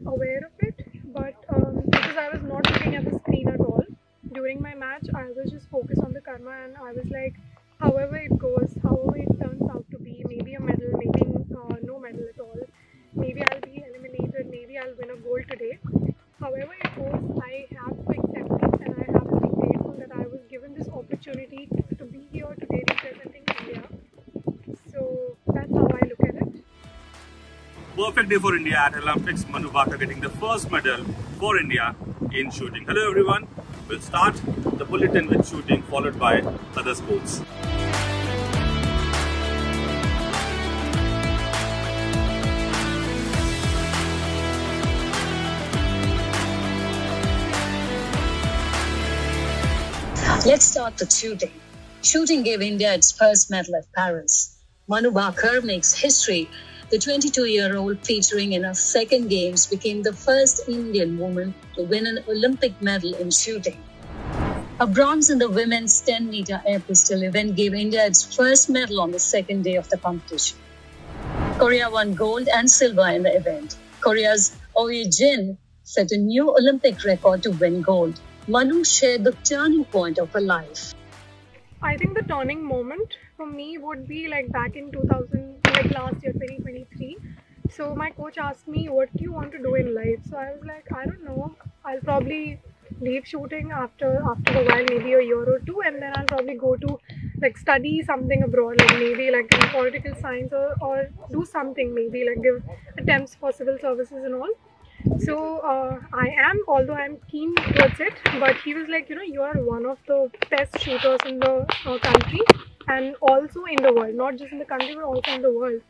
aware of it, but because I was not looking at the screen at all during my match, I was just focused on the karma, and I was like, however it goes, however it turns out to be, maybe a medal, maybe no medal at all, maybe I'll be eliminated, maybe I'll win a gold today. However it goes, I have to accept it, and I have to be grateful that I was given this opportunity to be here today representing India. So that's how I look at it. Perfect day for India at Olympics. Manu Bhaker getting the first medal for India in shooting. Hello everyone. We'll start the bulletin with shooting, followed by other sports. Let's start with shooting. Shooting gave India its first medal at Paris. Manu Bhaker makes history. The 22-year-old, featuring in her second games, became the first Indian woman to win an Olympic medal in shooting. A bronze in the women's 10-meter air pistol event gave India its first medal on the second day of the competition. Korea won gold and silver in the event. Korea's Oh Ye-jin set a new Olympic record to win gold. Manu shared the turning point of her life. I think the turning moment for me would be like back in 2000, like last year, 2023. So my coach asked me, what do you want to do in life? So I was like, I don't know. I'll probably leave shooting after a while, maybe a year or two, and then I'll probably go to like study something abroad, like maybe like in political science, or do something, maybe like give attempts for civil services and all. So although I'm keen towards it, but he was like, you are one of the best shooters in the country and also in the world, not just in the country but also in the world.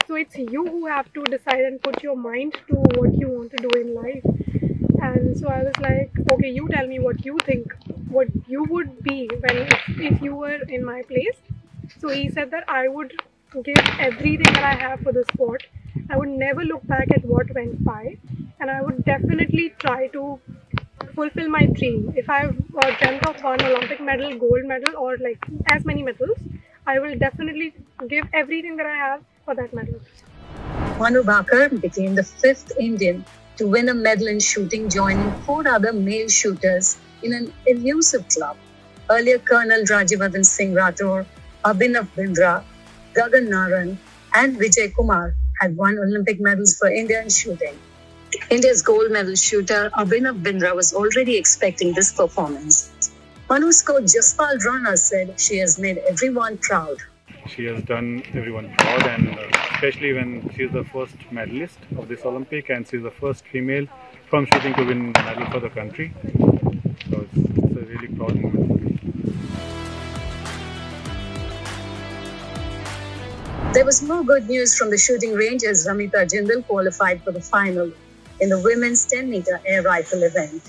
So it's you who have to decide and put your mind to what you want to do in life. And so I was like, okay, you tell me what you think, what you would be if you were in my place. So he said that I would give everything that I have for the sport. I would never look back at what went by, and I would definitely try to fulfill my dream. If I've dreamt of one Olympic medal, gold medal, or like as many medals, I will definitely give everything that I have for that medal. Manu Bhaker became the fifth Indian to win a medal in shooting, joining four other male shooters in an elusive club. Earlier, Colonel Rajyavardhan Singh Rathore, Abhinav Bindra, Gagan Naran, and Vijay Kumar had won Olympic medals for India in shooting. India's gold medal shooter Abhinav Bindra was already expecting this performance. Manu's coach Jaspal Rana said she has made everyone proud. She has done everyone proud, and especially when she is the first medalist of this Olympic and she is the first female from shooting to win a medal for the country. So it's a really proud moment for me. There was more good news from the shooting range as Ramita Jindal qualified for the final in the women's 10-meter air rifle event.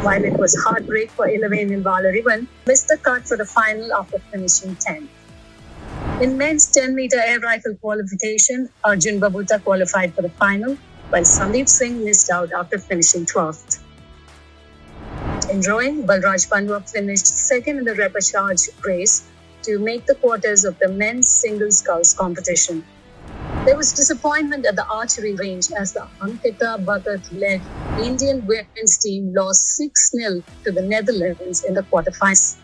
While it was heartbreak for Ilavane Valarivan, missed the cut for the final after finishing 10th. In men's 10-meter air rifle qualification, Arjun Babuta qualified for the final, while Sandeep Singh missed out after finishing 12th. In rowing, Balraj Pandwa finished second in the repechage race to make the quarters of the men's single sculls competition. There was disappointment at the archery range as the Ankita Bhagat-led Indian women's team lost 6-0 to the Netherlands in the quarterfinals.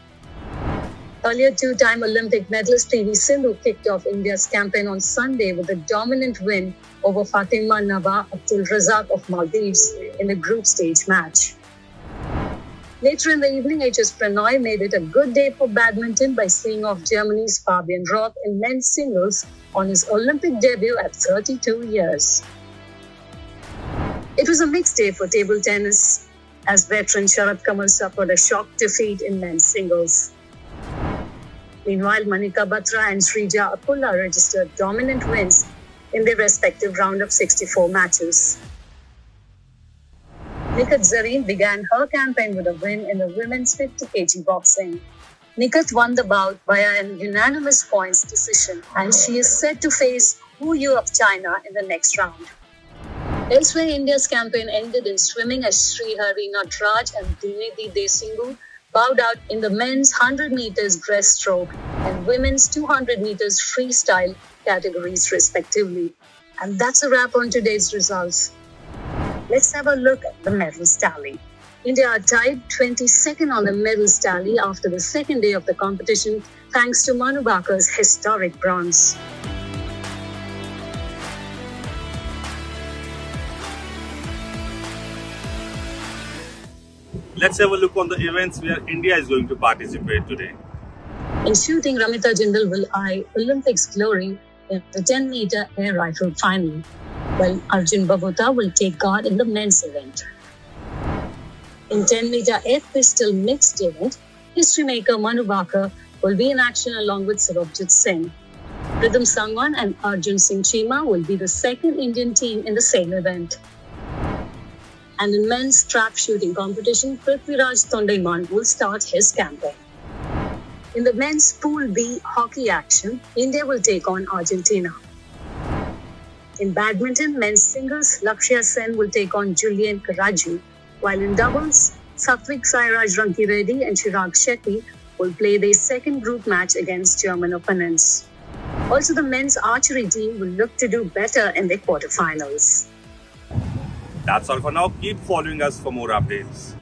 Earlier two-time Olympic medalist PV Sindhu kicked off India's campaign on Sunday with a dominant win over Fatima Naba Abdul Razak of Maldives in the group stage match. Later in the evening, HS Pranoy made it a good day for badminton by seeing off Germany's Fabian Roth in men's singles on his Olympic debut at 32 years. It was a mixed day for table tennis as veteran Sharat Kamal suffered a shock defeat in men's singles. Meanwhile, Manika Batra and Srija Akulla registered dominant wins in their respective round of 64 matches. Nikat Zareen began her campaign with a win in the women's 50 kg boxing. Nikat won the bout via an unanimous points decision, and she is set to face Wu Yu of China in the next round. Elsewhere, India's campaign ended in swimming as Srihari Natraj and Dinedi Desingu bowed out in the men's 100 meters breaststroke and women's 200 meters freestyle categories respectively. And that's a wrap on today's results. Let's have a look at the medals tally. India are tied 22nd on the medals tally after the second day of the competition, thanks to Manu Bakar's historic bronze. Let's have a look on the events where India is going to participate today. In shooting, Ramita Jindal will eye Olympics glory in the 10-meter air rifle final, while Arjun Babota will take guard in the men's event. In 10-meter air pistol mixed event, history maker Manu Bakar will be in action along with Sarabjit Singh. Rhythm Sangwan and Arjun Singh Chima will be the second Indian team in the same event. And in men's trap shooting competition, Prithviraj Tondaiman will start his campaign. In the men's Pool B hockey action, India will take on Argentina. In badminton, men's singles, Lakshya Sen will take on Julian Karaju, while in doubles, Satvik Sairaj Rankireddy and Chirag Shetty will play their second group match against German opponents. Also, the men's archery team will look to do better in their quarterfinals. That's all for now. Keep following us for more updates.